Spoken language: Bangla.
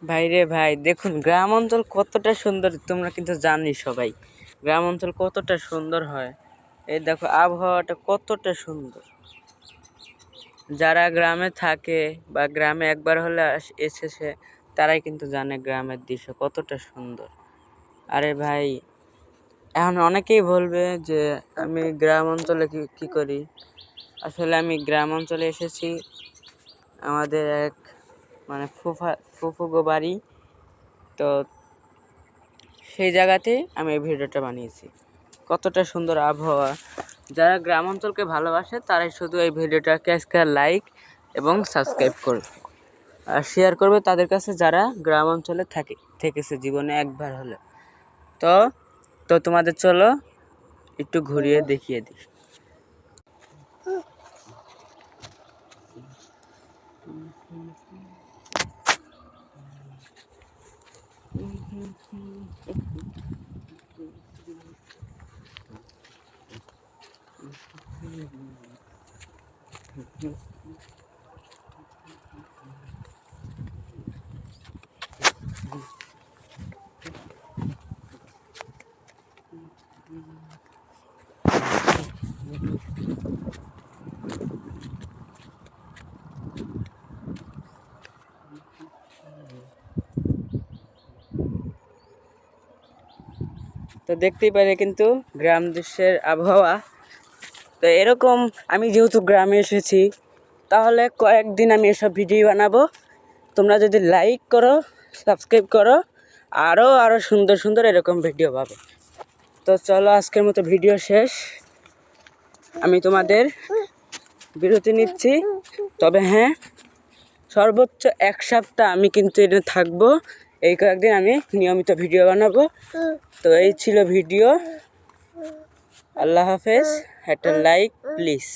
ভাই রে ভাই, দেখুন গ্রাম অঞ্চল কতটা সুন্দর তোমরা কিন্তু জানি সবাই। গ্রাম অঞ্চল কতটা সুন্দর হয়, এই দেখো আবহাওয়াটা কতটা সুন্দর। যারা গ্রামে থাকে বা গ্রামে একবার হলে এসেছে তারাই কিন্তু জানে গ্রামের দৃশ্য কতটা সুন্দর। আরে ভাই, এখন অনেকেই বলবে যে আমি গ্রাম অঞ্চলে কি করি। আসলে আমি গ্রাম অঞ্চলে এসেছি, আমাদের এক মানে ফুফুগো বাড়ি, তো সেই জায়গাতেই আমি এই ভিডিওটা বানিয়েছি। কতটা সুন্দর আবহাওয়া। যারা গ্রাম অঞ্চলকে ভালোবাসে তারাই শুধু এই ভিডিওটাকে আজকে লাইক এবং সাবস্ক্রাইব করবে আর শেয়ার করবে তাদের কাছে যারা গ্রাম অঞ্চলে থেকেছে জীবনে একবার হলে। তো তো তোমাদের চলো একটু ঘুরিয়ে দেখিয়ে দিই। তো দেখতেই পারে কিন্তু গ্রাম দৃশ্যের আবহাওয়া। তো এরকম আমি যেহেতু গ্রামে এসেছি, তাহলে কয়েকদিন আমি এসব ভিডিও বানাবো। তোমরা যদি লাইক করো, সাবস্ক্রাইব করো, আরও সুন্দর সুন্দর এরকম ভিডিও পাবে। তো চলো, আজকের মতো ভিডিও শেষ। আমি তোমাদের বিরতি নিচ্ছি। তবে হ্যাঁ, সর্বোচ্চ 1 সপ্তাহ আমি কিন্তু এটা থাকবো। এই কয়েকদিন আমি নিয়মিত ভিডিও বানাবো। তো এই ছিল ভিডিও। আল্লাহ হাফেজ। একটা লাইক প্লিজ।